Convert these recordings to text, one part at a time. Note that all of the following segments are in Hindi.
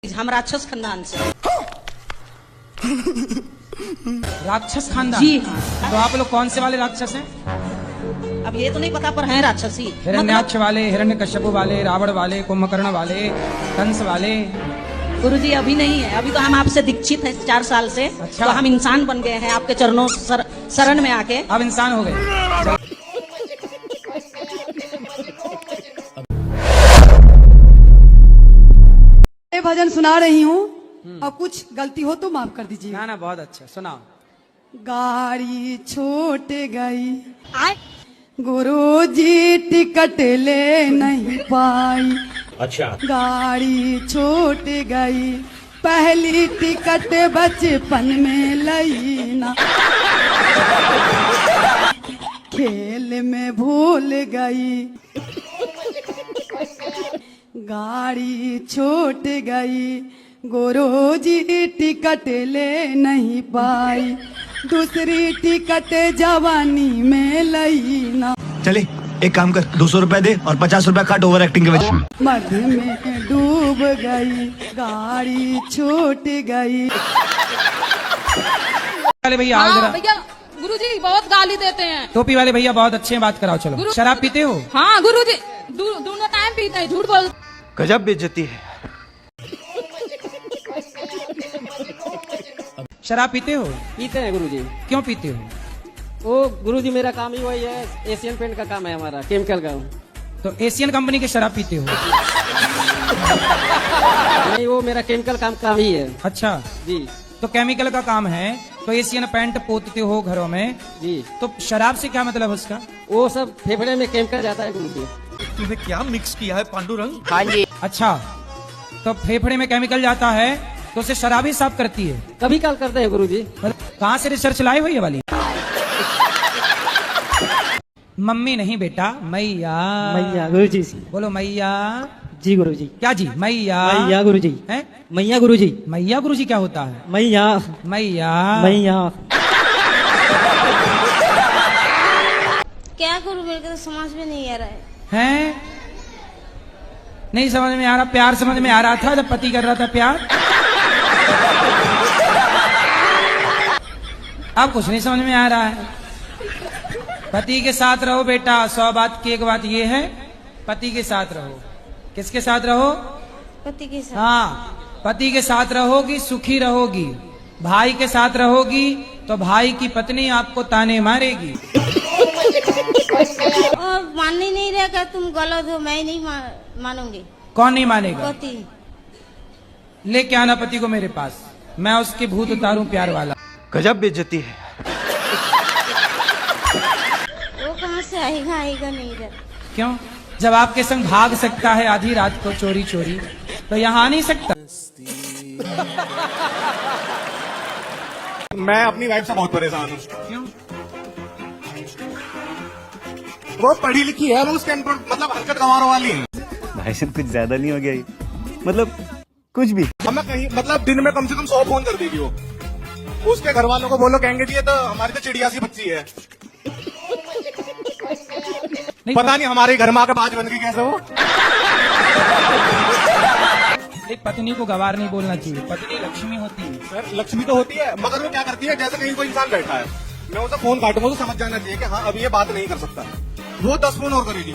हम राक्षस खानदान से। राक्षस खानदान? जी हाँ। तो आप लोग कौन से वाले राक्षस हैं? अब ये तो नहीं पता पर हैं राक्षसी। हिरण्याक्ष वाले, हिरण्यकश्यप वाले, रावण वाले, कुंभकर्ण वाले, कंस वाले? गुरुजी अभी नहीं है, अभी तो हम आपसे दीक्षित हैं 4 साल से। अच्छा। तो हम इंसान बन गए हैं आपके चरणों शरण में आके। अब इंसान हो गए। भजन सुना रही हूँ और कुछ गलती हो तो माफ कर दीजिए। ना ना, बहुत अच्छा, सुनाओ। गाड़ी छूट गई, गुरुजी टिकट ले नहीं पाई। अच्छा। गाड़ी छूट गई, पहली टिकट बचपन में लई ना। खेल में भूल गई, गाड़ी छूट गई, गुरुजी टिकट ले नहीं पाई। दूसरी टिकट जवानी में लई ना। चले एक काम कर, 200 रुपए दे और 50 रुपए काट ओवर एक्टिंग के वजह। मध में डूब गई, गाड़ी छूट गई। वाले भैया आओ जरा। भैया गुरुजी बहुत गाली देते हैं। टोपी वाले भैया बहुत अच्छे हैं, बात कराओ। चलो, शराब पीते हो? हाँ गुरुजी दोनों टाइम पीते हैं, झूठ बोल। गजब बेइज्जती है। शराब पीते हो? पीते हैं गुरुजी। क्यों पीते हो? वो गुरुजी मेरा काम ही वही है, एशियन पेंट का काम है हमारा, केमिकल का। तो एशियन कंपनी के शराब पीते हो? नहीं, वो मेरा केमिकल काम ही है। अच्छा जी तो केमिकल का काम है तो एशियन पेंट पोतते हो घरों में, जी। तो शराब से क्या मतलब उसका? वो सब फेफड़े में केमिकल जाता है गुरुजी। तूने क्या मिक्स किया है पांडुरंग? हाँ जी। अच्छा, तो फेफड़े में केमिकल जाता है तो उसे शराब ही साफ करती है? कभी काल करते हैं गुरुजी। कहाँ से रिसर्च लाई हुई है वाली? मम्मी नहीं बेटा, मैया। मैया गुरुजी। बोलो मैया। जी गुरुजी। क्या जी? मैया। मैया गुरुजी। है? मैया गुरुजी। मैया गुरुजी क्या होता है? मैया। मैया। मैया। क्या करूं, मेरे को तो समझ में नहीं आ रहा है। हैं? नहीं समझ में आ रहा? प्यार समझ में आ रहा था जब पति कर रहा था प्यार। अब कुछ नहीं समझ में आ रहा है। पति के साथ रहो बेटा, 100 बात की एक बात ये है, पति के साथ रहो। किसके साथ रहो? पति के साथ। हाँ, पति के साथ रहोगी सुखी रहोगी। भाई के साथ रहोगी तो भाई की पत्नी आपको ताने मारेगी। और मान ही नहीं रहेगा, तुम गलत हो, मैं नहीं मानूंगी। कौन नहीं मानेगा? पति। लेके आना पति को मेरे पास, मैं उसके भूत उतारूं प्यार वाला। गजब बेइज्जती है। वो कहाँ से आएगा नहीं इधर। क्यों? जब आपके संग भाग सकता है आधी रात को चोरी चोरी, तो यहाँ आ नहीं सकता? मैं अपनी वाइफ से बहुत परेशान हूँ। क्यों? वो पढ़ी लिखी है, वो उसके मतलब हरकत गंवारों वाली है। भाई साहब कुछ ज्यादा नहीं हो गया ये? मतलब कुछ भी। हमें कहीं मतलब दिन में कम से कम 100 फोन कर देगी वो। उसके घर वालों को बोलो, कहेंगे जी ये तो हमारी तो चिड़िया सी बच्ची है। पता नहीं हमारे घर में आकर बाज बन गई कैसे वो। एक पत्नी को गवार नहीं बोलना चाहिए, पत्नी लक्ष्मी होती है। सर लक्ष्मी तो होती है, मगर वो क्या करती है, जैसे कहीं कोई इंसान बैठा है, मैं उसे फोन काटूंगा तो समझ जाना चाहिए कि हाँ अभी ये बात नहीं कर सकता। वो 10 फोन और करेगी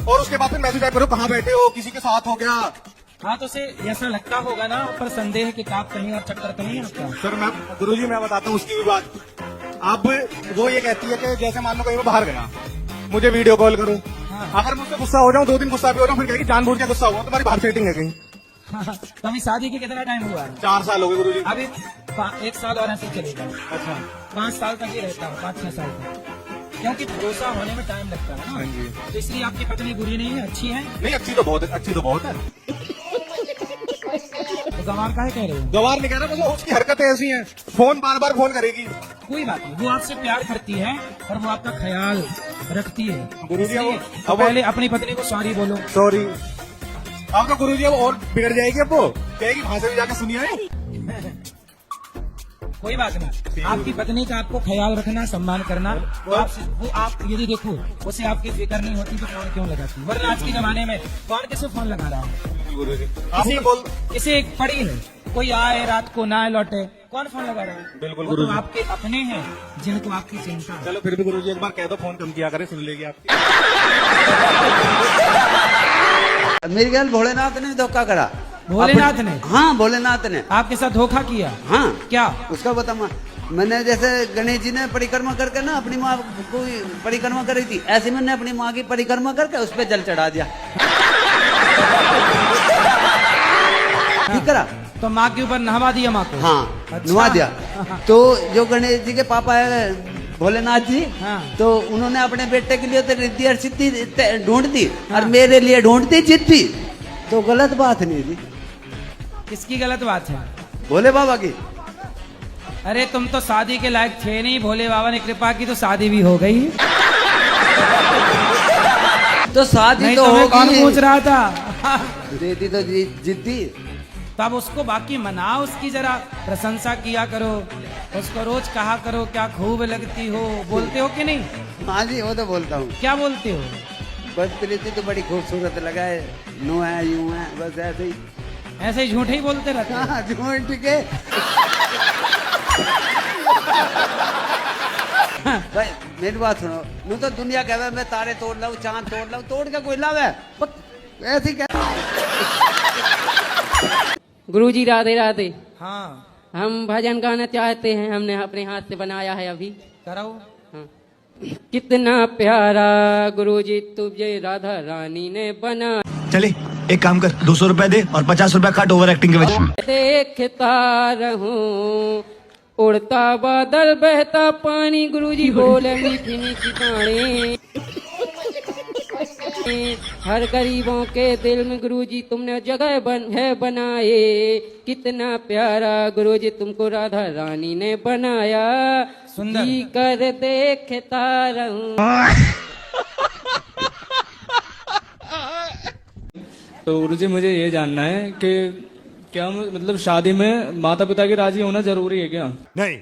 और उसके बाद फिर मैसेज टाइप करो, कहाँ बैठे हो, किसी के साथ हो गया। हाँ तो उसे ऐसा लगता होगा ना, पर संदेह कि आप कहीं और चक्कर तो नहीं आपका। सर मैं गुरुजी मैं बताता हूँ उसकी भी बात। अब वो ये कहती है कि जैसे मान लो कहीं मैं बाहर गया, मुझे वीडियो कॉल करूँ। हाँ। अगर मुझसे गुस्सा हो जाऊँ, 2 दिन गुस्सा भी हो जाऊँ, फिर कहेगी जानबूझ के गुस्सा हुआ, तुम्हारी बाहर सेटिंग है कहीं। हाँ, तो अभी शादी के कितना टाइम हुआ है? 4 साल हो गए गुरुजी। अभी 1 साल और ऐसे चलेगा। अच्छा। 5 साल तक ही रहता हूँ, 5-6 साल तक, क्योंकि भरोसा होने में टाइम लगता है हाँ ना। जी। तो इसलिए आपकी पत्नी बुरी नहीं है, अच्छी है। नहीं अच्छी तो बहुत है, अच्छी तो बहुत है। तो गंवार काहे कह रहे हो? गवार नहीं कह रहा, मतलब उसकी हरकतें ऐसी हैं, फोन बार बार फोन करेगी। कोई बात नहीं, वो आपसे प्यार करती है और वो आपका ख्याल रखती है। गुरुजी इसलिए तो पहले अपनी पत्नी को सॉरी बोलो। सॉरी। अब तो गुरुजी अब और बिगड़ जाएगी, अब वो कहेगी वहां से भी जाके सुनिए। कोई बात नहीं, आपकी पत्नी का आपको ख्याल रखना, सम्मान करना, वो आप यदि देखो उसे आपकी फिक्र नहीं होती तो फोन क्यों लगाती? वरना आज के जमाने में कौन किसे फोन लगा रहा है? बिल्कुल गुरुजी। आपने बोल इसे एक पड़ी है, कोई आए रात को ना लौटे, कौन फोन लगा रहा है? बिल्कुल वो तो गुरुजी। आपके अपने हैं जिनको आपकी चिंता है। चलो फिर भी गुरुजी एक बार कह दो, फोन कम किया करे, सुन लेगी आपकी। मेरी गल भोलेनाथ ने धोखा करा। भोलेनाथ ने? हाँ, भोलेनाथ ने आपके साथ धोखा किया? हाँ। क्या? उसका बता। मैंने जैसे गणेश जी ने परिक्रमा करके ना अपनी माँ को परिक्रमा करी थी, ऐसे मैंने अपनी माँ की परिक्रमा करके उस पर जल चढ़ा दिया। ठीक करा। तो माँ के ऊपर नहवा दिया माँ को? हाँ, अच्छा। नुआ दिया। तो जो गणेश जी के पापा है भोलेनाथ जी, हाँ। तो उन्होंने अपने बेटे के लिए तो रिद्धि और सिद्धि ढूंढ दी, और मेरे लिए ढूंढती चिट्ठी। तो गलत बात नहीं थी। किसकी गलत बात है? भोले बाबा की। अरे तुम तो शादी के लायक थे नहीं, भोले बाबा ने कृपा की तो शादी भी हो गई। तो शादी नहीं तो तो मैं कौन होगी। पूछ रहा था? देती तो जिद्दी। तब उसको बाकी मनाओ, उसकी जरा प्रशंसा किया करो, उसको रोज कहा करो क्या खूब लगती हो। बोलते हो कि नहीं? हाँ जी, वो तो बोलता हूँ। क्या बोलते हो? बस प्रीति तो बड़ी खूबसूरत लगा है, नो है, यूं है, बस ऐसे ही। ऐसे ही झूठे ही बोलते रहते हो? हाँ, झूठ के। भाई मेरी बात सुनो, नू तो दुनिया कहवे मैं तारे तोड़ लाऊं, चांद तोड़ लाऊं, तोड़ के कोई लावे, ऐसे ही कह। गुरुजी राधे राधे। हाँ, हम भजन गाना चाहते हैं, हमने अपने हाथ से बनाया है अभी। कराओ। हाँ। कितना प्यारा गुरुजी तुझे राधा रानी ने बना। चले एक काम कर, 200 रुपए दे और 50 रुपए काट ओवर एक्टिंग के वजह से। देखता रहूं उड़ता बादल बहता पानी, गुरुजी बोले मीठी मीठी बाणी। हर गरीबों के दिल में गुरुजी तुमने जगह बनाए। कितना प्यारा गुरुजी तुमको राधा रानी ने बनाया। सुंदर। जी कर देखता रहूं। तो गुरुजी मुझे ये जानना है कि क्या मतलब शादी में माता पिता की राजी होना जरूरी है क्या? नहीं।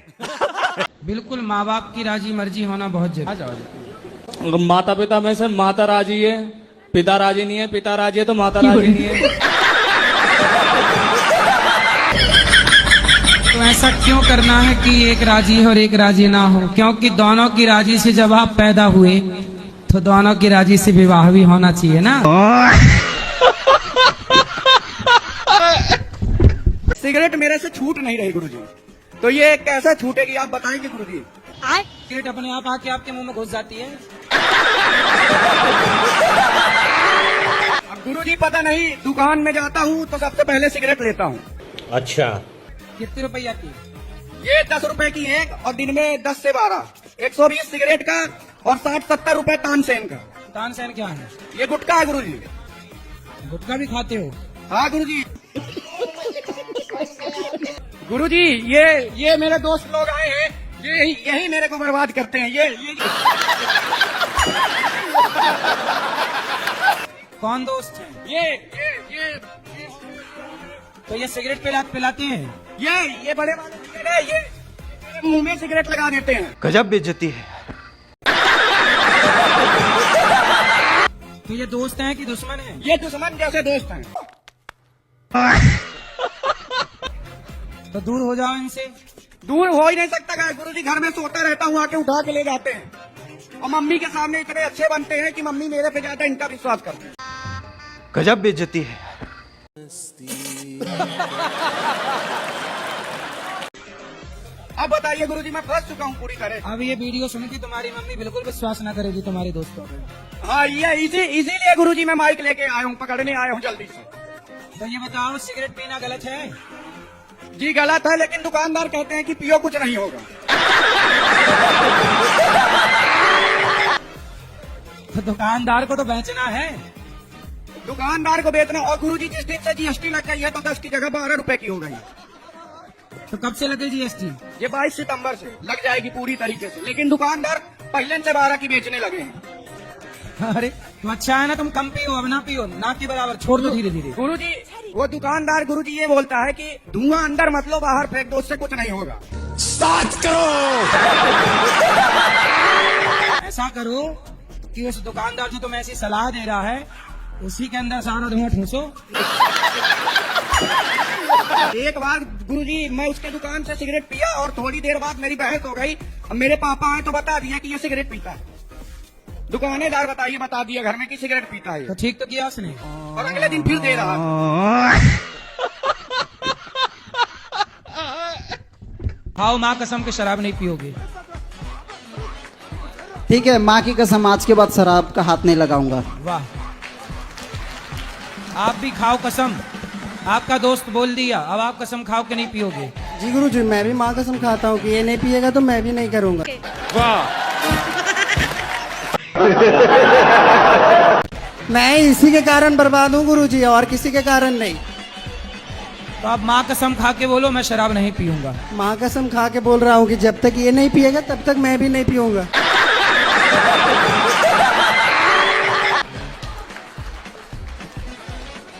बिल्कुल, माँ बाप की राजी मर्जी होना बहुत जरूरी है। माता पिता में से माता राजी है, पिता राजी नहीं है, पिता राजी है तो माता राजी नहीं है। तो ऐसा क्यों करना है कि एक राजी हो और एक राजी ना हो? क्योंकि दोनों की राजी से जब आप पैदा हुए तो दोनों की राजी से विवाह भी होना चाहिए ना। सिगरेट मेरे से छूट नहीं रही गुरुजी, तो ये कैसे छूटेगी आप बताएंगे गुरुजी? सिगरेट अपने आप आके आपके मुंह में घुस जाती है। अब गुरुजी पता नहीं, दुकान में जाता हूँ तो सबसे पहले सिगरेट लेता हूँ। अच्छा। कितने रुपया की? ये 10 रुपए की एक, और दिन में 10 से 12, 120 सिगरेट का, और 60-70 रुपए तानसेन का। तानसेन क्या है? ये गुटखा है गुरुजी। गुटखा भी खाते हो? हाँ गुरुजी। गुरुजी ये मेरे दोस्त लोग आए हैं, यही मेरे को बर्बाद करते हैं। ये कौन दोस्त है? ये तो ये सिगरेट पिलाते हैं? ये बड़े वाले सिगरेट है, ये मेरे मुंह में सिगरेट लगा देते हैं। गजब बेइज्जती है। तो ये दोस्त हैं कि दुश्मन हैं? ये दुश्मन जैसे दोस्त हैं। तो दूर हो जाओ इनसे। दूर हो ही नहीं सकता गुरुजी, घर में सोता रहता हूँ, आके उठा के ले जाते हैं, और मम्मी के सामने इतने अच्छे बनते हैं कि मम्मी मेरे पे ज्यादा इनका विश्वास करते हैं। गजब बेइज्जती है। अब बताइए गुरुजी, मैं फंस चुका हूँ पूरी तरह। अब ये वीडियो सुन के तुम्हारी मम्मी बिल्कुल विश्वास ना करेगी तुम्हारे दोस्तों पे। हाँ, ये इसीलिए गुरुजी मैं माइक लेके आया हूँ, पकड़ने आया हूँ जल्दी से। तो ये बताओ, सिगरेट पीना गलत है? जी गलत है, लेकिन दुकानदार कहते हैं कि पियो कुछ नहीं होगा। तो दुकानदार को तो बेचना है। दुकानदार को बेचना, और गुरुजी जिस दिन से जीएसटी लग गई है तो 10 की जगह 12 रुपए की हो गई। तो कब से लगे जीएसटी? ये 22 सितंबर से लग जाएगी पूरी तरीके से, लेकिन दुकानदार पहले से 12 की बेचने लगे हैं। अरे तो अच्छा है ना, तुम कम पियो, अब ना पियो, ना के बराबर छोड़ दो धीरे धीरे। गुरुजी वो दुकानदार गुरुजी ये बोलता है कि धुआं अंदर मत लो, बाहर फेंक दो, उससे कुछ नहीं होगा। स्टार्ट करो। ऐसा करो कि उस दुकानदार जो तुम्हें ऐसी सलाह दे रहा है उसी के अंदर सारा धुआं ठूसो। एक बार गुरुजी मैं उसके दुकान से सिगरेट पिया और थोड़ी देर बाद मेरी बहस हो गई। अब मेरे पापा आए तो बता दिया कि ये सिगरेट पीता है। दुकानेदार बता दिया घर में कि सिगरेट पीता है। तो ठीक तो किया उसने। और अगले दिन फिर दे रहा। खाओ माँ कसम के शराब नहीं पियोगे। ठीक है, माँ की कसम, आज के बाद शराब का हाथ नहीं लगाऊंगा। वाह, आप भी खाओ कसम। आपका दोस्त बोल दिया, अब आप कसम खाओ कि नहीं पियोगे। जी गुरुजी, मैं भी माँ कसम खाता हूँ कि ये नहीं पिएगा तो मैं भी नहीं करूँगा। वाह, मैं इसी के कारण बर्बाद हूँ गुरुजी, और किसी के कारण नहीं। तो आप माँ कसम खा के बोलो मैं शराब नहीं पीऊंगा। माँ कसम खा के बोल रहा हूँ कि जब तक ये नहीं पिएगा तब तक मैं भी नहीं पीऊंगा।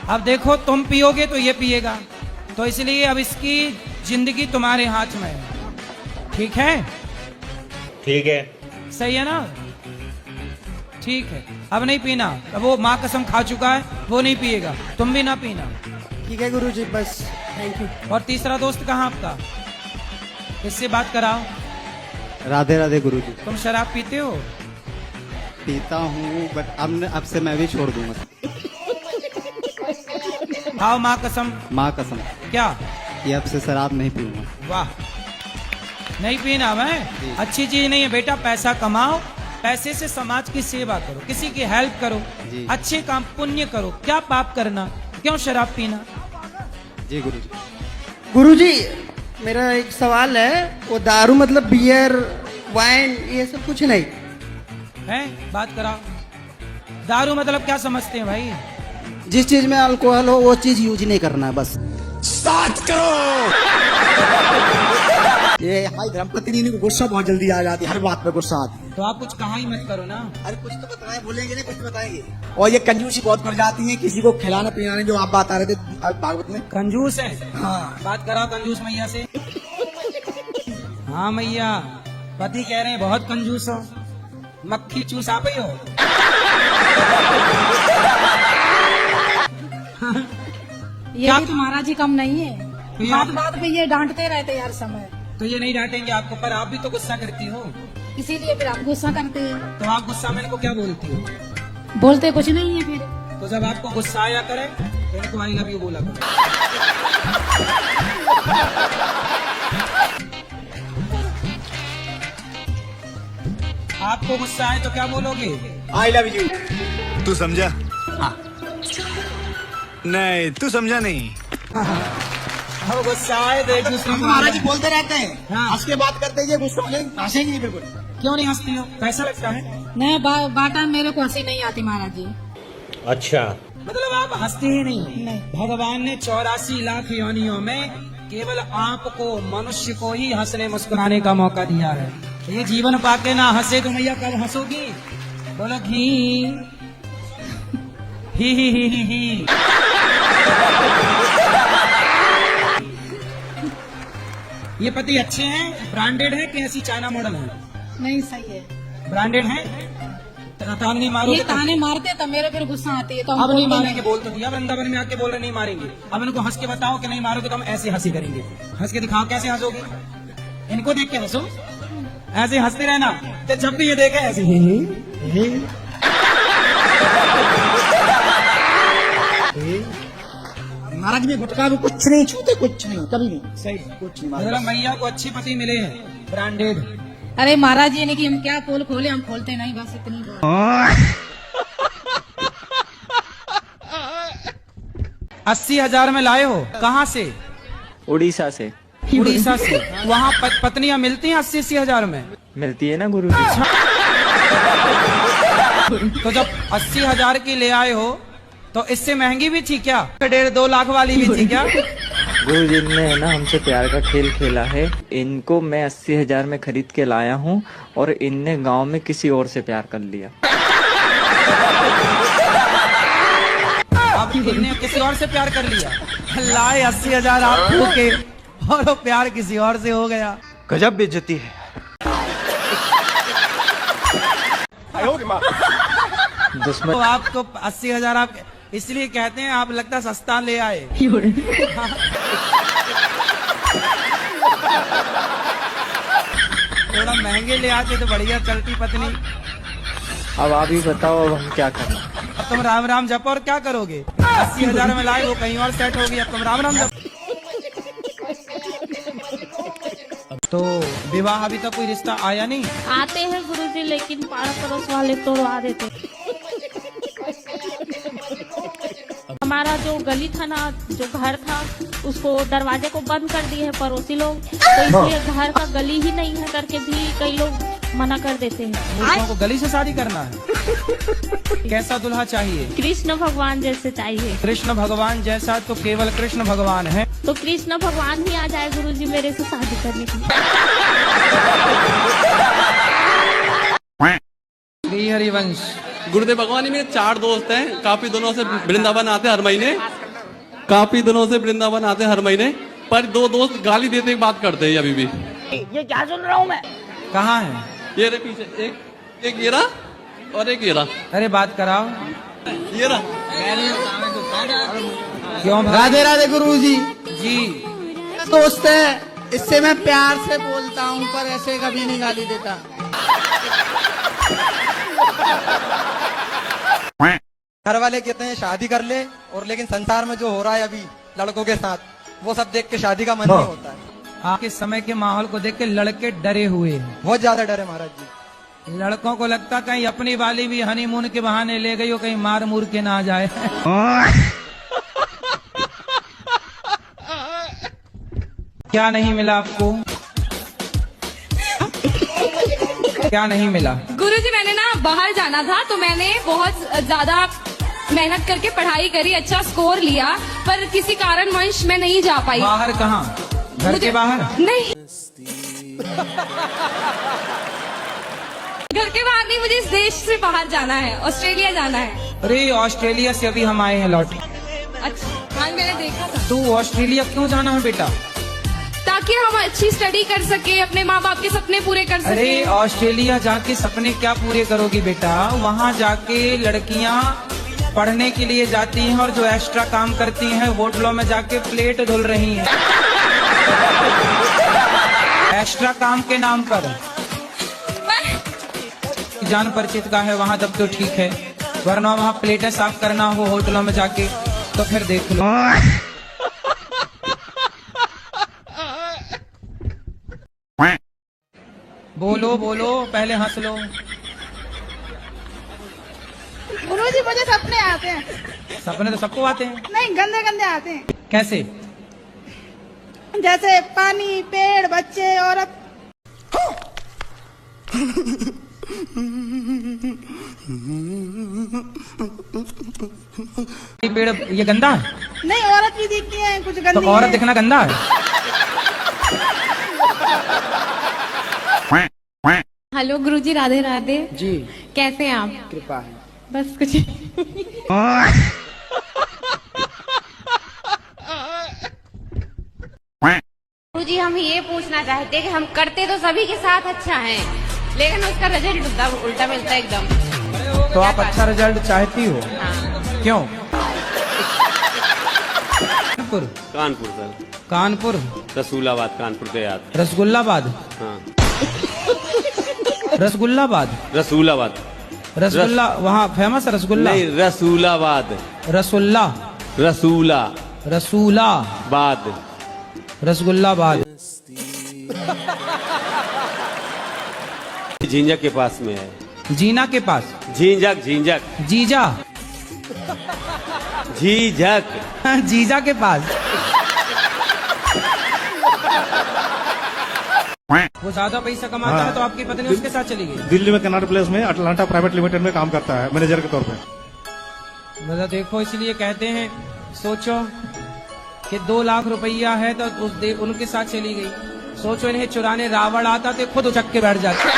अब देखो, तुम पियोगे तो ये पिएगा, तो इसलिए अब इसकी जिंदगी तुम्हारे हाथ में है। ठीक है? ठीक है। सही है ना? ठीक है, अब नहीं पीना। अब वो माँ कसम खा चुका है, वो नहीं पिएगा, तुम भी ना पीना। ठीक है गुरुजी, बस थैंक यू। और तीसरा दोस्त कहाँ आपका? इससे बात कराओ। राधे राधे गुरुजी। तुम शराब पीते हो? पीता हूँ, बट अब से मैं भी छोड़ दूंगा। खाओ माँ कसम। माँ कसम क्या? कि अब से शराब नहीं पीऊंगा। वाह, नहीं पीना। मैं अच्छी चीज नहीं है बेटा। पैसा कमाओ, पैसे से समाज की सेवा करो, किसी की हेल्प करो, अच्छे काम पुण्य करो। क्या पाप करना, क्यों शराब पीना? जी गुरुजी। गुरुजी, मेरा एक सवाल है, वो दारू मतलब बियर, वाइन, ये सब कुछ नहीं है? बात कराओ। दारू मतलब क्या समझते हैं भाई? जिस चीज में अल्कोहल हो वो चीज यूज नहीं करना है, बस। स्टार्ट करो। ये हमारी धर्मपत्नी को गुस्सा बहुत जल्दी आ जाती है, हर बात पे गुस्सा आती है। तो आप कुछ कहा ही मत करो ना। अरे कुछ तो बताएं, बोलेंगे नहीं, कुछ तो बताएंगे। और ये कंजूसी बहुत कर जाती है, किसी को खिलाना पिलाने, जो आप बात आ रहे थे भागवत में। कंजूस है? हाँ, बात कराओ कंजूस मैया से। हाँ मैया, पति कह रहे हैं बहुत कंजूस हो, मक्खी चूस आप ही हो। ये भी तुम्हारा जी कम नहीं है। बात पे ये डांटते रहते यार समय। तो ये नहीं डांटेंगे आपको, पर आप भी तो गुस्सा करती हो। इसीलिए फिर आप गुस्सा करते हैं। तो आप गुस्सा में इनको क्या बोलती हो? बोलते कुछ नहीं है फिर। तो जब आपको गुस्सा आया करे तो इनको आई लव यू बोला करो। आपको गुस्सा आए तो क्या बोलोगे? I love you. तू समझा? हाँ। नहीं, तू समझा नहीं। हाँ, गुस्सा आए तो एक दूसरे को महाराज जी बोलते रहते हैं, हाँ। हंस के बात करते हैं, गुस्सा हो जाए हंसेंगे नहीं बिल्कुल। क्यों नहीं हंसती हो? पैसा लगता है? नहीं बाटा मेरे को हंसी नहीं आती महाराज जी। अच्छा, मतलब आप हंसते ही नहीं। भगवान ने 84 लाख योनियों में केवल आपको, मनुष्य को ही हंसने मुस्कुराने का मौका दिया है। ये जीवन पाके ना हंसे तो मैया कब हंसोगी? बोलो घी ही। ये पति अच्छे हैं, ब्रांडेड है कि ऐसी चाइना मॉडल है? नहीं सही है, ब्रांडेड है। ताने मारो, ये ताने मारते तब मेरे फिर गुस्सा आती है। तो अब नहीं मारेंगे, बोल तो दिया। वृंदावन में आके बोल रहे नहीं मारेंगे। अब इनको हंस के बताओ कि नहीं मारोगे तो हम ऐसे हंसी करेंगे। हंस के दिखाओ, कैसे हंसोगे? इनको देख के हंसो, ऐसे हंसते रहना। तो जब भी ये देखे ऐसे महाराज में गुटखा भी कुछ नहीं छूते, कुछ नहीं, कभी नहीं। सही, कुछ नहीं। मतलब मैया को अच्छे पति मिले हैं, ब्रांडेड। अरे महाराज जी ने कि हम क्या पोल खोले, हम खोलते नहीं, बस इतनी बात। 80,000 में लाए हो? कहाँ से? उड़ीसा से। उड़ीसा से? वहाँ पत्नियां मिलती हैं 80,000 में? मिलती है ना गुरुजी। तो जब 80,000 की ले आए हो तो इससे महंगी भी थी क्या? 1.5-2 लाख वाली भी थी क्या? गुरुजी ने है ना हमसे प्यार का खेल खेला है। इनको मैं 80,000 में खरीद के लाया हूँ और इनने गांव में किसी और से प्यार कर लिया। अब इनने किसी और से प्यार कर लिया। लाए 80,000 आपको के, और वो प्यार किसी और से हो गया। गजब बेइज्जती है। दुश्मन तो आपको 80,000 आप इसलिए कहते हैं आप लगता सस्ता ले आए। थोड़ा महंगे ले आते तो बढ़िया चलती पत्नी। अब आप ही बताओ अब हम क्या करें। अब तुम राम राम जपो और क्या करोगे? 80,000 में लाए वो कहीं और सेट होगी, अब तुम राम राम जप। तो विवाह अभी तक कोई रिश्ता आया नहीं? आते हैं गुरुजी, लेकिन पाड़ा पड़ोस वाले तोड़वा देते। हमारा जो गली था ना, जो घर था, उसको दरवाजे को बंद कर दिए हैं पड़ोसी लोग, तो इसलिए घर का गली ही नहीं है करके भी कई लोग मना कर देते हैं। लोगों को गली से शादी करना है? कैसा दुल्हा चाहिए? कृष्ण भगवान जैसे चाहिए। कृष्ण भगवान जैसा तो केवल कृष्ण भगवान है। तो कृष्ण भगवान ही आ जाए गुरुजी मेरे से शादी करने की। श्री हरिवंश। गुरुदेव भगवान जी, मेरे 4 दोस्त हैं, काफी दिनों से वृंदावन आते हैं हर महीने, काफी दिनों से वृंदावन आते हैं हर महीने, पर 2 दोस्त गाली देते बात करते हैं अभी भी। ये क्या सुन रहा हूँ मैं? कहाँ है? ये रहे पीछे, एक ये रहा और एक ये रहा। अरे बात कराओ। ये रहा। क्यों? राधे राधे गुरुजी। जी दोस्त है, इससे मैं प्यार से बोलता हूँ, पर ऐसे कभी नहीं गाली देता। घर वाले कहते हैं शादी कर ले, और लेकिन संसार में जो हो रहा है अभी लड़कों के साथ, वो सब देख के शादी का मन नहीं होता है। आपके समय के माहौल को देख के लड़के डरे हुए हैं, बहुत ज्यादा डर है महाराज जी। लड़कों को लगता कहीं अपनी वाली भी हनीमून के बहाने ले गई हो, कहीं मार मूर के ना जाए। क्या नहीं मिला आपको? क्या नहीं मिला? गुरुजी मैंने ना बाहर जाना था, तो मैंने बहुत ज्यादा मेहनत करके पढ़ाई करी, अच्छा स्कोर लिया, पर किसी कारणवश मैं नहीं जा पाई। बाहर कहाँ? घर के बाहर? नहीं, घर के बाहर नहीं, मुझे इस देश से बाहर जाना है, ऑस्ट्रेलिया जाना है। अरे ऑस्ट्रेलिया से अभी हम आए हैं लौट। अच्छा हाँ, मैंने देखा था। तू ऑस्ट्रेलिया क्यों जाना है बेटा? ताकि हम अच्छी स्टडी कर सके, अपने माँ बाप के सपने पूरे कर सके। अरे ऑस्ट्रेलिया जाके सपने क्या पूरे करोगी बेटा? वहाँ जाके लड़कियाँ पढ़ने के लिए जाती हैं, और जो एक्स्ट्रा काम करती हैं होटलों में जाके प्लेट धुल रही हैं एक्स्ट्रा काम के नाम पर। जान परिचित का है वहाँ तब तो ठीक है, वरना वहाँ प्लेटें साफ करना हो होटलों में जाके तो फिर देख लो। बोलो बोलो, पहले हंस लो। गुरुजी मुझे सपने आते हैं। सपने तो सबको आते हैं। नहीं, गंदे गंदे आते हैं। कैसे? जैसे पानी, पेड़, बच्चे, औरत। पेड़ ये गंदा है? नहीं, औरत भी दिखती है कुछ गंदी। तो औरत दिखना गंदा है? हेलो गुरुजी, राधे राधे जी। कैसे हैं आप? कृपा है। बस कुछ गुरुजी हम ये पूछना चाहते हैं कि हम करते तो सभी के साथ अच्छा है, लेकिन उसका रिजल्ट उल्टा मिलता है एकदम। तो आप अच्छा रिजल्ट चाहती हो? हाँ। क्यों? कानपुर? कानपुर सर। कानपुर? रसूलाबाद, कानपुर के याद। रसगुल्लाबाद? हाँ। रसगुल्लाबाद? रसूलाबाद। रसगुल्ला वहाँ फेमस है रसगुल्ला? नहीं, रसूलाबाद। रसुल्ला? रसूला रसूलाबाद। रसगुल्लाबाद। झींझक के पास में है। जीना के पास? झींझक झींझक। जीजा? झींझक। जीजा के पास? वो ज्यादा पैसा कमाता है तो आपकी पत्नी उसके साथ चली गई? दिल्ली में कनाट प्लेस में अटलांटा प्राइवेट लिमिटेड में काम करता है मैनेजर के तौर पे। मतलब देखो, इसलिए कहते हैं सोचो कि 2 लाख रुपया है तो उनके साथ चली गई। सोचो इन्हें चुराने रावण आता तो खुद उचक के बैठ जाते।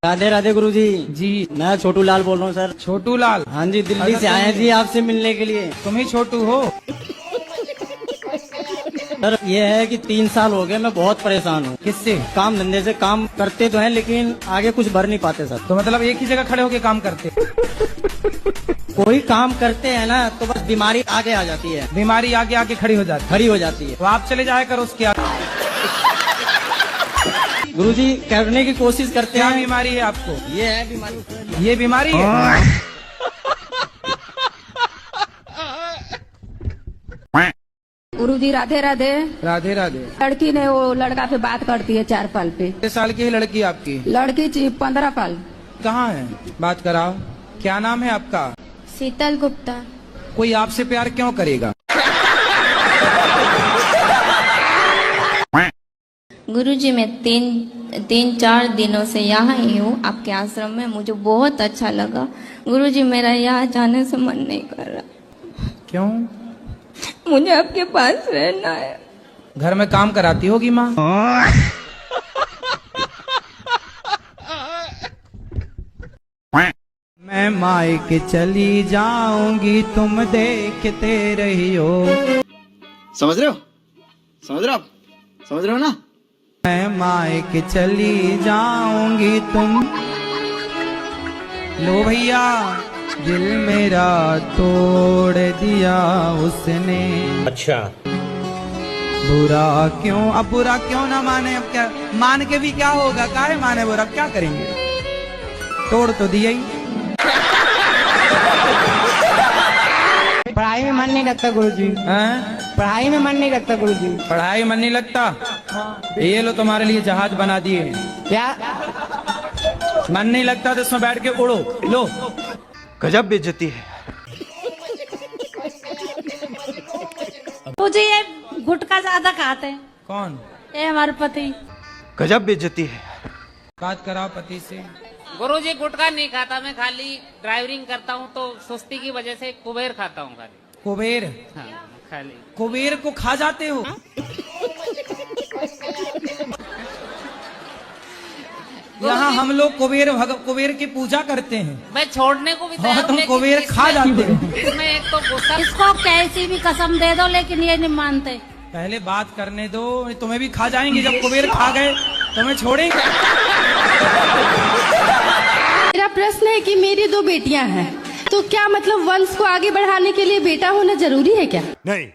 राधे राधे गुरुजी। जी मैं छोटू लाल बोल रहा हूँ सर। छोटू लाल? हाँ जी, दिल्ली से आए हैं जी आपसे मिलने के लिए। तुम ही छोटू हो? सर ये है कि 3 साल हो गए मैं बहुत परेशान हूँ। किससे? काम धंधे से। काम करते तो हैं लेकिन आगे कुछ बढ़ नहीं पाते सर। तो मतलब एक ही जगह खड़े होके काम करते? कोई काम करते हैं ना तो बस बीमारी आगे आ जाती है। बीमारी आगे आके खड़ी हो जाती है। तो आप चले जाया करो उसके आगे। गुरुजी करने की कोशिश करते क्या हैं। बीमारी है आपको? ये है बीमारी। ये बीमारी है? गुरुजी राधे राधे। राधे राधे। लड़की ने वो लड़का से बात करती है 4 साल पे। कितने साल की है लड़की आपकी? लड़की 15 साल। कहाँ है? बात कराओ। क्या नाम है आपका? शीतल गुप्ता। कोई आपसे प्यार क्यों करेगा? गुरुजी मैं 3-4 दिनों से यहाँ ही हूँ आपके आश्रम में। मुझे बहुत अच्छा लगा। गुरुजी मेरा यहाँ जाने से मन नहीं कर रहा। क्यों? मुझे आपके पास रहना है। घर में काम कराती होगी माँ? मैं मायके चली जाऊंगी तुम देखते रहियो। समझ रहे हो ना? मैं मायके चली जाऊंगी तुम। लो भैया दिल मेरा तोड़ दिया उसने। अच्छा बुरा क्यों? अब बुरा क्यों ना माने? अब क्या मान के भी क्या होगा? काहे माने बुरा? क्या करेंगे? तोड़ तो दिया ही। पढ़ाई में मन नहीं लगता गुरुजी। पढ़ाई में मन नहीं लगता गुरुजी। पढ़ाई मन नहीं लगता? ये लो तुम्हारे लिए जहाज बना दिए। क्या मन नहीं लगता तो इसमें बैठ के उड़ो। लो। गजब बेइज्जती है। मुझे ये गुटखा ज्यादा खाते हैं। कौन? ये हमारे पति। गजब बेइज्जती है। बात कराओ पति से। गुरुजी गुटखा नहीं खाता मैं, खाली ड्राइवरिंग करता हूँ तो सुस्ती की वजह से कुबेर खाता हूँ खाली। कुबेर? हाँ, खाली कुबेर को खा जाते हो? यहाँ हम लोग कुबेर की पूजा करते हैं। मैं छोड़ने को भी हाँ, तैयार हूं, तुम लेकिन कुबेर खा जाते हो। इसमें एक तो गुस्सा। इसको कैसी भी कसम दे दो लेकिन ये नहीं मानते। पहले बात करने दो, तुम्हें भी खा जाएंगे। जब कुबेर खा गए तुम्हें छोड़ेंगे? मेरा प्रश्न है कि मेरी 2 बेटियां हैं, तो क्या मतलब वंश को आगे बढ़ाने के लिए बेटा होना जरूरी है क्या? नहीं।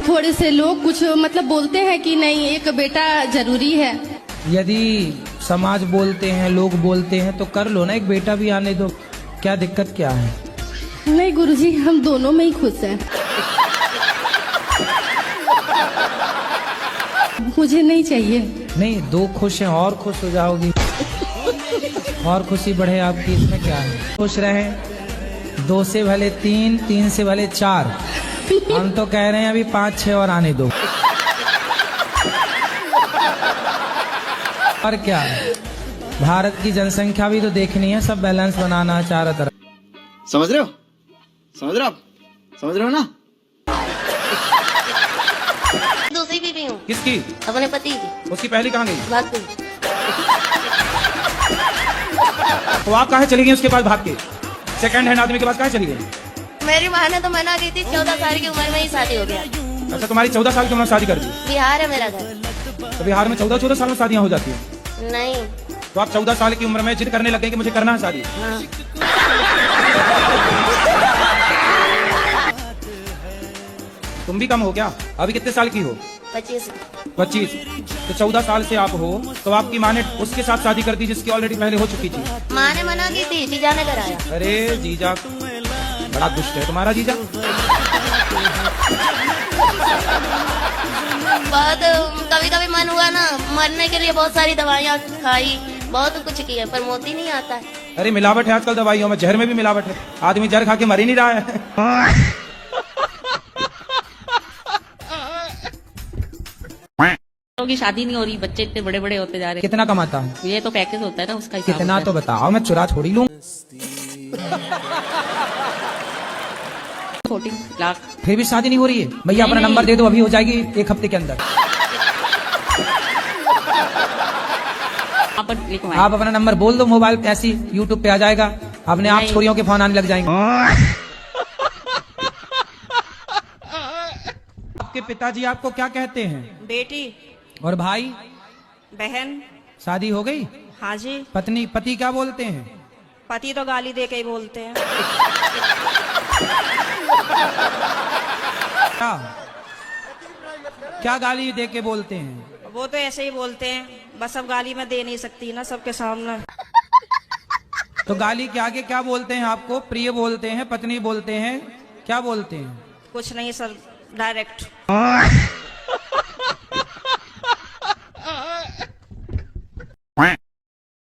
थोड़े से लोग कुछ मतलब बोलते हैं कि नहीं एक बेटा जरूरी है। यदि समाज बोलते हैं, लोग बोलते हैं तो कर लो ना, एक बेटा भी आने दो। क्या दिक्कत क्या है? नहीं गुरुजी हम दोनों में ही खुश हैं। मुझे नहीं चाहिए। नहीं, 2 खुश हैं और खुश हो जाओगी। और खुशी बढ़े आपकी, इसमें क्या है? खुश रहे। 2 से भले 3, 3 से भले 4। हम तो कह रहे हैं अभी 5-6 और आने दो। और क्या, भारत की जनसंख्या भी तो देखनी है, सब बैलेंस बनाना है चारों तरफ। समझ रहे हो ना? दूसरी बीवी हूँ किसकी? अपने पति की। उसकी पहली कहाँ गई? भाग गई। तो आप कहाँ चली गई उसके बाद भाग के? सेकंड हैंड आदमी के पास कहाँ चली गई? मेरी माँ ने तो मना की थी, 14 साल की उम्र में ही शादी हो गया। अच्छा, तुम्हारी 14 साल की उम्र में शादी कर दी? बिहार है मेरा घर। तो बिहार में 14 साल में शादियां हो जाती है? नहीं। तो आप 14 साल की उम्र में जिद करने लगे कि मुझे करना है शादी? हाँ। तुम भी कम हो क्या? अभी कितने साल की हो? 25। 25। तो 14 साल से आप हो, तो आपकी माँ ने उसके साथ शादी कर दी जिसकी ऑलरेडी पहले हो चुकी थी? माँ ने मना की थी, जीजा ने कराया। अरे जीजा बड़ा दुष्ट है तुम्हारा जीजा। बहुत कभी कभी मन हुआ ना मरने के लिए, बहुत सारी दवाइयाँ खाई, बहुत कुछ किया, पर मोती नहीं आता है। अरे मिलावट है आजकल दवाइयों में, जहर में भी मिलावट है। आदमी जहर खा के मर ही नहीं रहा है। की शादी नहीं हो रही, बच्चे इतने बड़े बड़े होते जा रहे हैं। कितना कमाता है? ये तो पैकेज होता है ना उसका हिसाब कितना होता तो बताओ, मैं चुरा छोड़ी लूं। 14 लाख। फिर भी शादी नहीं हो रही है? भैया अपना नंबर दे दो, अभी हो जाएगी 1 हफ्ते के अंदर। आप अपना नंबर बोल दो, मोबाइल ऐसी यूट्यूब पे आ जाएगा, अपने आप छोरियों के फोन आने लग जाएंगे। आपके पिताजी आपको क्या कहते हैं? बेटी, और भाई बहन। शादी हो गई? हाँ जी। पति क्या बोलते हैं? पति तो गाली दे के ही बोलते हैं। क्या गाली दे के बोलते हैं? वो तो ऐसे ही बोलते हैं, बस अब गाली मैं दे नहीं सकती ना सबके सामने। तो गाली के आगे क्या बोलते हैं आपको? प्रिय बोलते हैं, पत्नी बोलते हैं, क्या बोलते हैं? कुछ नहीं सर, डायरेक्ट।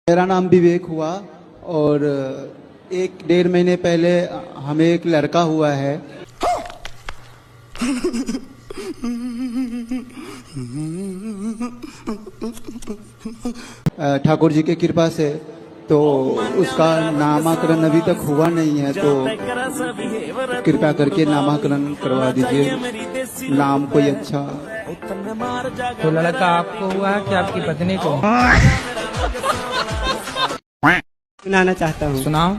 मेरा नाम विवेक हुआ और 1-1.5 महीने पहले हमें एक लड़का हुआ है। ठाकुर जी की कृपा से तो उसका नामकरण अभी तक हुआ नहीं है, तो कृपा करके नामकरण करवा दीजिए। नाम कोई अच्छा। तो लड़का आपको हुआ है कि आपकी पत्नी को? सुनाना चाहता हूँ। सुनाओ।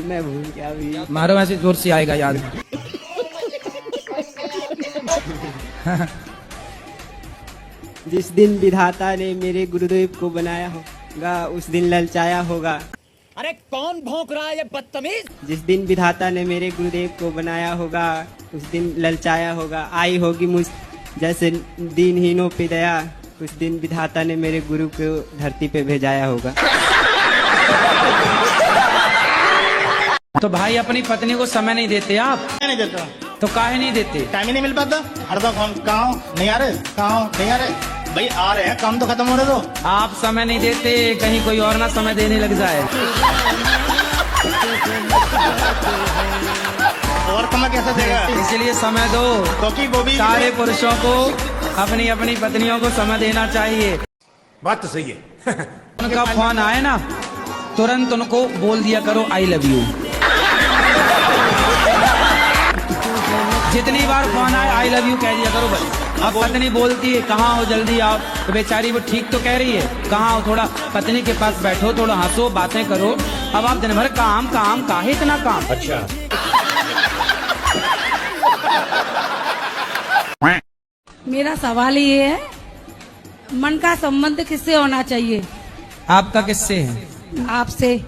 मैं भूल गया अभी। मारो ऐसे जोर से आएगा याद। जिस दिन विधाता ने मेरे गुरुदेव को बनाया होगा उस दिन ललचाया होगा। अरे कौन भौंक रहा है ये बदतमीज? जिस दिन विधाता ने मेरे गुरुदेव को बनाया होगा उस दिन ललचाया होगा। आई होगी मुझ जैसे दीनहीनों पे दया, उस दिन विधाता ने मेरे गुरु को धरती पे भेजाया होगा। तो भाई अपनी पत्नी को समय नहीं देते आप? नहीं देता। तो काहे नहीं देते? टाइम ही नहीं मिल पाता। हरदम कहाँ नहीं आ रहे, कहाँ नहीं आ रहे। भाई आ रहे हैं, काम तो खत्म हो रहे। तो आप समय नहीं देते, कहीं कोई और ना समय देने लग जाए। और समय कैसे देगा? इसलिए समय दो, क्योंकि वो भी सारे पुरुषों को अपनी अपनी पत्नियों को समय देना चाहिए। बात तो सही है। उनका फोन आए ना, तुरंत उनको बोल दिया करो आई लव यू। जितनी बार फोन आए आई लव यू कह दिया करो बस। अब पत्नी बोलती है कहाँ हो जल्दी आओ, तो बेचारी वो ठीक तो कह रही है, कहाँ हो थोड़ा पत्नी के पास बैठो, थोड़ा हंसो, बातें करो। अब आप दिन भर काम काम काहे इतना काम? अच्छा। मेरा सवाल ये है, मन का संबंध किससे होना चाहिए? आपका किससे है? आपसे।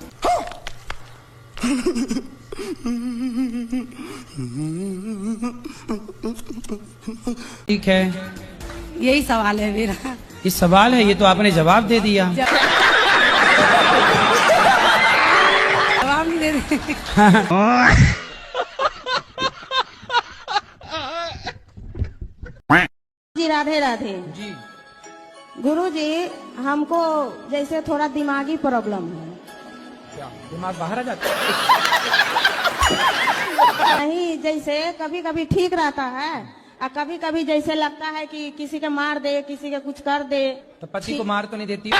ठीक है, यही सवाल है मेरा। ये सवाल है, ये तो आपने जवाब दे दिया। जवाब नहीं दे रहे। जी राधे राधे। जी गुरु जी, हमको जैसे थोड़ा दिमागी प्रॉब्लम है। क्या दिमाग बाहर आ जाता है? नहीं, जैसे कभी कभी ठीक रहता है और कभी कभी जैसे लगता है कि किसी के मार दे, किसी के कुछ कर दे। तो पति को मार तो नहीं देती?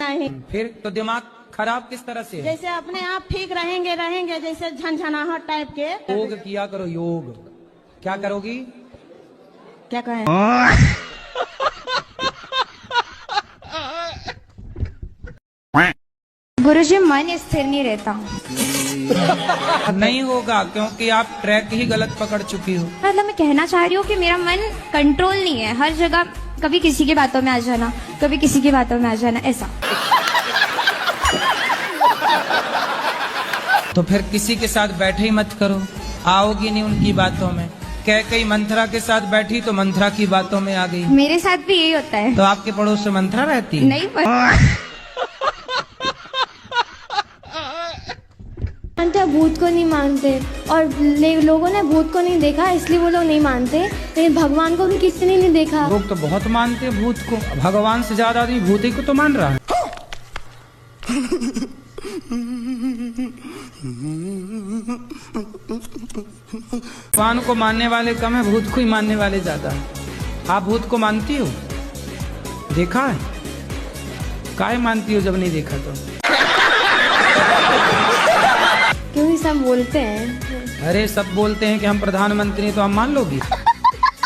नहीं। फिर तो दिमाग खराब किस तरह से है? जैसे अपने आप ठीक रहेंगे जैसे झनझनाहट टाइप के। योग किया करो, योग। क्या करोगी? क्या कहें? गुरुजी, मन स्थिर नहीं रहता। नहीं होगा, क्योंकि आप ट्रैक ही गलत पकड़ चुकी हो। मतलब मैं कहना चाह रही हूँ कि मेरा मन कंट्रोल नहीं है, हर जगह कभी किसी की बातों में आ जाना, कभी किसी की बातों में आ जाना, ऐसा। तो फिर किसी के साथ बैठे ही मत करो, आओगी नहीं उनकी बातों में। कई मंथरा के साथ बैठी तो मंथरा की बातों में आ गई। मेरे साथ भी यही होता है। तो आपके पड़ोस में मंथरा रहती है? नहीं मानते, भूत को नहीं मानते, और लोगों ने भूत को नहीं देखा इसलिए वो लोग नहीं मानते, लेकिन भगवान को भी किसी ने नहीं देखा। लोग तो बहुत मानते हैं भूत को, भगवान से ज्यादा आदमी भूत ही को तो मान रहा है। भगवान को मानने वाले कम है, भूत को ही मानने वाले ज्यादा है। आप भूत को मानती हो? देखा है? काहे मानती हो जब नहीं देखा तो? क्योंकि सब बोलते हैं। अरे सब बोलते हैं कि हम प्रधानमंत्री, तो हम मान लोगी?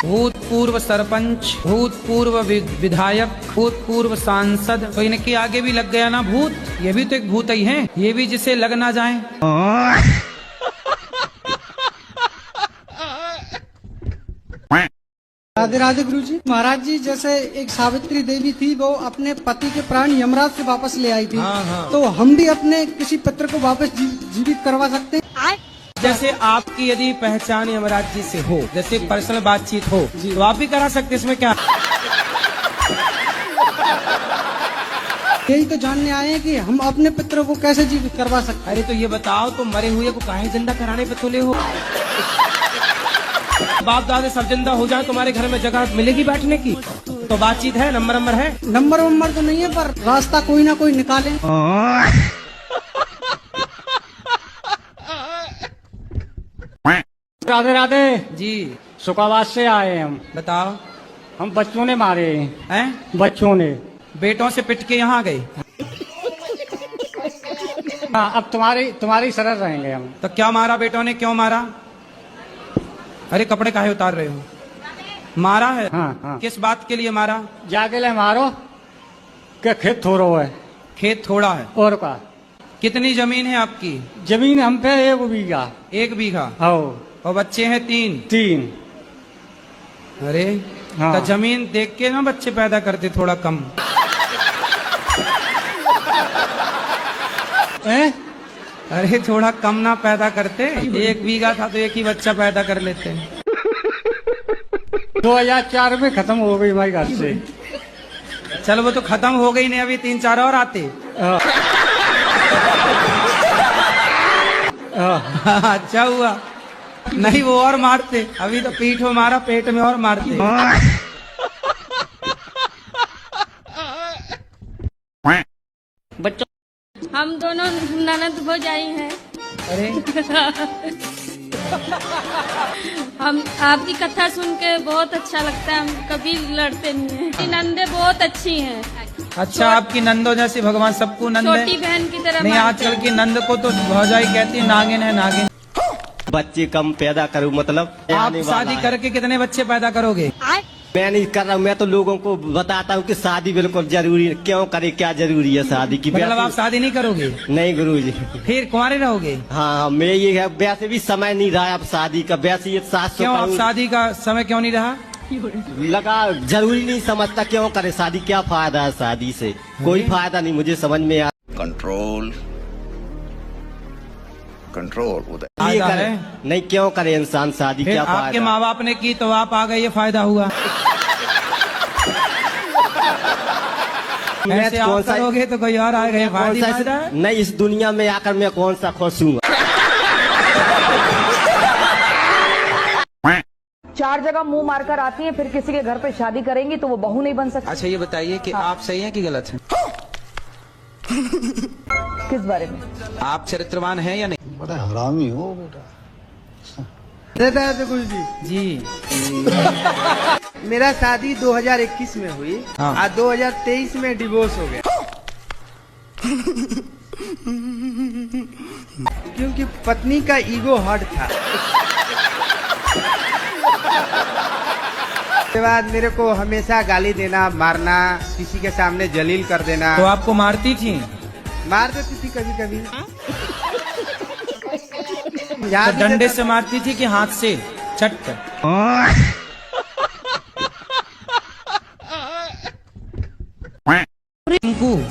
भूतपूर्व सरपंच, भूतपूर्व विधायक, भूतपूर्व सांसद, तो इनके आगे भी लग गया ना भूत। ये भी तो एक भूत ही है, ये भी जिसे लग ना जाए। राधे राधे गुरुजी। महाराज जी जैसे एक सावित्री देवी थी, वो अपने पति के प्राण यमराज से वापस ले आई थी। तो हम भी अपने किसी पुत्र को वापस जीवित करवा सकते हैं? जैसे आपकी यदि पहचान यमराज जी से हो, जैसे पर्सनल बातचीत हो, तो आप भी करा सकते, इसमें क्या? यही तो जानने आए हैं कि हम अपने पुत्र को कैसे जीवित करवा सकते हैं। अरे तो ये बताओ, तो मरे हुए को काहे जिंदा कराने पे तुले हो? बाप दादे सब जिंदा हो जाए, तुम्हारे घर में जगह मिलेगी बैठने की? तो बातचीत है, नंबर है? नंबर तो नहीं है, पर रास्ता कोई ना कोई निकाले। राधे राधे जी। शुकाबाद से आए हम। बताओ। हम बच्चों ने मारे हैं। बच्चों ने बेटों से पिट के यहाँ गए। हाँ, अब तुम्हारी शरण रहेंगे हम। तो क्या मारा बेटों ने, क्यों मारा? अरे कपड़े काहे उतार रहे हो? मारा है? हाँ। किस बात के लिए मारा? जाके ले मारो क्या खेत थोड़ो है? खेत थोड़ा है और का? कितनी जमीन है आपकी? जमीन हम पे 1 बीघा। 1 बीघा? हाँ। और बच्चे हैं 3? अरे हाँ। तो जमीन देख के ना बच्चे पैदा करते थोड़ा कम। अरे थोड़ा कम ना पैदा करते? 1 बीघा था तो 1 ही बच्चा पैदा कर लेते। 2004 में खत्म हो गई हमारी घर से। चलो वो तो खत्म हो गई नहीं, अभी 3-4 और आते। अच्छा हुआ नहीं, वो और मारते। अभी तो पीठ में मारा, पेट में और मारते। बच्चों हम दोनों ननद हो जाई हैं। अरे हम आपकी कथा सुन के बहुत अच्छा लगता है, हम कभी लड़ते नहीं हैं। नंदे बहुत अच्छी हैं। अच्छा, आपकी नंदो जैसी भगवान सबको नंद है? छोटी बहन की तरह नहीं, आजकल की नंद को तो भौजाई कहती है नागिन है, नागिन। बच्चे कम पैदा करूं मतलब? आप शादी करके कितने बच्चे पैदा करोगे? मैं नहीं कर रहा हूँ, मैं तो लोगों को बताता हूँ कि शादी बिल्कुल जरूरी है। क्यों करे, क्या जरूरी है शादी की? मतलब आप शादी नहीं करोगे? नहीं गुरुजी। फिर कुंवारे रहोगे? हाँ, मैं ये है, वैसे भी समय नहीं रहा अब शादी का। वैसे ये 700। क्यों आप शादी का समय क्यों नहीं रहा? लगा जरूरी नहीं समझता, क्यों करे शादी? क्या फायदा है शादी से? कोई फायदा नहीं मुझे समझ में आ। कंट्रोल उधर नहीं, क्यों करे इंसान शादी? क्या फायदा? आपके माँ बाप ने की तो आप आ गए, ये फायदा हुआ। ऐसे आप करोगे तो कोई और आएगा, ये फायदा है? नहीं, इस दुनिया में आकर मैं कौन सा खुश हूँ? 4 जगह मुंह मारकर आती हैं, फिर किसी के घर पे शादी करेंगी तो वो बहू नहीं बन सकती। अच्छा ये बताइए कि आप सही हैं कि गलत हैं? किस बारे में? आप चरित्रवान हैं या नहीं? बड़ा हरामी हो बेटा। गुरुजी जी मेरा शादी 2021 में हुई और 2023 में डिवोर्स हो गया, क्योंकि पत्नी का ईगो हर्ट था। उसके बाद मेरे को हमेशा गाली देना, मारना, किसी के सामने जलील कर देना। तो आपको मारती थी? मार देती थी कभी कभी। तो डंडे से मारती थी कि हाथ से चट कर?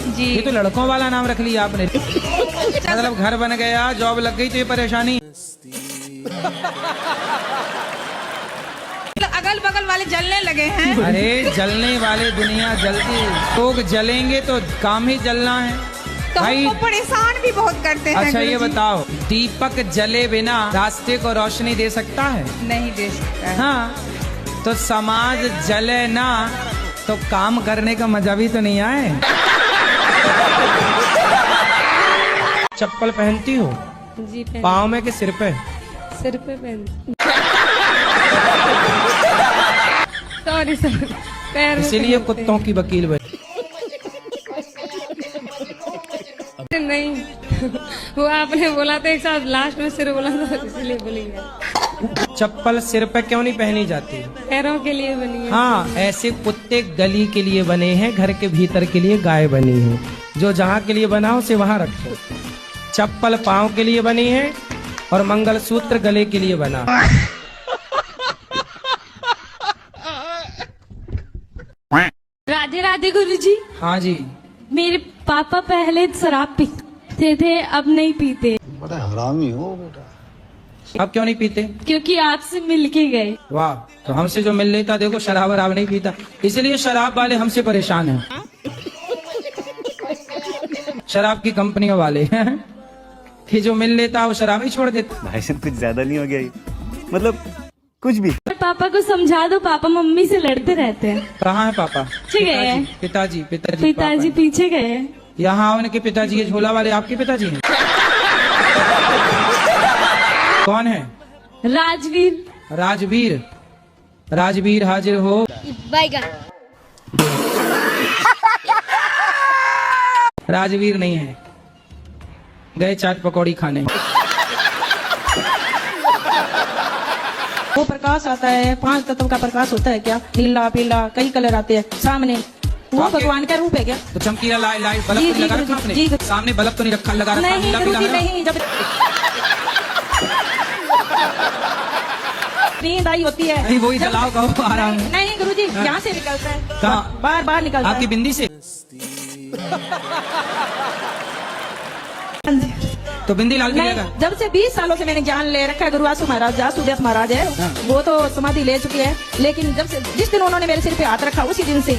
जी। ये तो लड़कों वाला नाम रख लिया आपने। मतलब घर बन गया, जॉब लग गई तो ये परेशानी। अगल बगल वाले जलने लगे हैं। अरे जलने वाले दुनिया जलती, लोग जलेंगे तो काम ही जलना है तो भाई। हमको परेशान भी बहुत करते हैं। अच्छा ये बताओ, दीपक जले बिना रास्ते को रोशनी दे सकता है? नहीं दे सकता है। हाँ, तो समाज जले ना तो काम करने का मजा भी तो नहीं आए। चप्पल पहनती हो? जी पाँव में कि सिर पे? सिर पे पहनती। सॉरी सर, पैर में। इसीलिए कुत्तों की वकील बनी। नहीं, वो आपने बोला था एक साथ, लास्ट में सिर बोला था इसलिए बोली। चप्पल सिर पे क्यों नहीं पहनी जाती? पैरों के लिए बनी है। हाँ, ऐसे कुत्ते गली के लिए बने हैं, घर के भीतर के लिए गाय बनी है। जो जहाँ के लिए बना उसे वहाँ रखो। चप्पल पाँव के लिए बनी है और मंगलसूत्र गले के लिए बना। हाँ जी। मेरे पापा पहले शराब पीते थे, अब नहीं पीते। बड़ा हरामी हो बेटा। अब क्यों नहीं पीते? क्योंकि आपसे मिल के गए। वाह, तो हमसे जो मिल लेता, देखो शराब वराब नहीं पीता, इसलिए शराब वाले हमसे परेशान हैं। शराब की कंपनियों वाले कि जो मिल लेता वो शराब ही छोड़ देता। भाई साहब कुछ ज्यादा नहीं हो गया ये? मतलब कुछ भी। पापा को समझा दो, पापा मम्मी से लड़ते रहते हैं। कहाँ है पापा? पीछे गए हैं। पिताजी पिताजी पीछे गए हैं। यहाँ उनके पिताजी, ये झोला वाले आपके पिताजी हैं? कौन है? राजवीर। राजवीर, राजवीर हाजिर हो। राजवीर नहीं है, गए चाट पकौड़ी खाने। वो प्रकाश आता है, 5 तत्व का प्रकाश होता है क्या? नीला पीला कई कलर आते हैं सामने, वो भगवान का रूप है क्या? तो चमकीला लाइट बल्ब तो लगा रखा आपने? सामने बल्ब तो नहीं रखा, लगा रखा? नहीं नीला नहीं, जब नींद आई होती है नहीं, वही जलाओ कहो आराम है। नहीं गुरुजी, यहाँ से निकलता है। कहाँ? बार निकलता है आपकी बिंदी से? तो बिंदी लाल भी लगा? जब से 20 सालों से मैंने ज्ञान ले रखा है, गुरु आसू महाराज, जासूदेव महाराज है, वो तो समाधि ले चुकी है, लेकिन जब से जिस दिन उन्होंने मेरे सिर पे हाथ रखा उसी दिन से।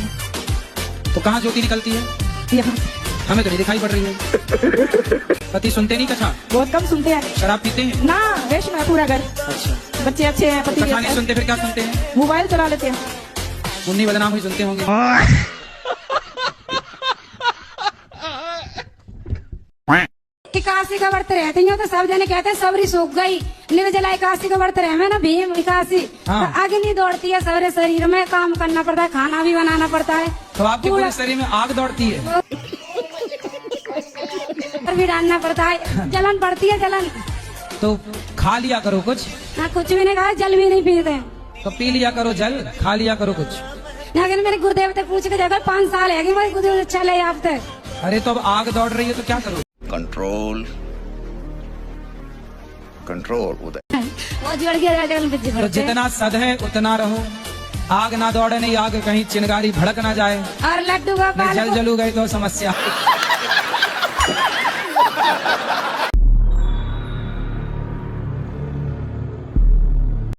तो कहाँ ज्योति निकलती है? यहाँ। हमें तो नहीं दिखाई पड़ रही है। पति सुनते नहीं कथा? बहुत कम सुनते हैं। शराब पीते हैं? ना, वैष्णव है पूरा घर। अच्छा, बच्चे अच्छे हैं, पति कथा नहीं सुनते, फिर क्या सुनते हैं? मोबाइल चला लेते हैं। मुन्नी बदनाम हुई सुनते होंगे। एकादशी का व्रत रहते हैं तो सब जने कहते हैं सबरी सूख गई, निर्जला एकादशी का व्रत रहे ना भीम एकादशी। हाँ। तो आगे नहीं दौड़ती है, सारे शरीर में काम करना पड़ता है, खाना भी बनाना पड़ता है। तो आपके पूरे शरीर में आग दौड़ती है? भी डालना पड़ता है, जलन पड़ती है जलन। तो खा लिया करो कुछ। हाँ, कुछ भी नहीं खाया, जल भी नहीं पीते। तो पी लिया करो जल, खा लिया करो कुछ। अगर मेरे गुरुदेव से पूछ के देखो, 5 साल है कि मेरे गुरुदेव चले आप तक। अरे तो अब आग दौड़ रही है तो क्या करो? कंट्रोल कंट्रोल उदय। वो जुड़ गया तो जितना सद है उतना रहो, आग ना दौड़े, नहीं आग कहीं चिंगारी भड़क ना जाए, और लड्डू का जल जलू गए तो समस्या।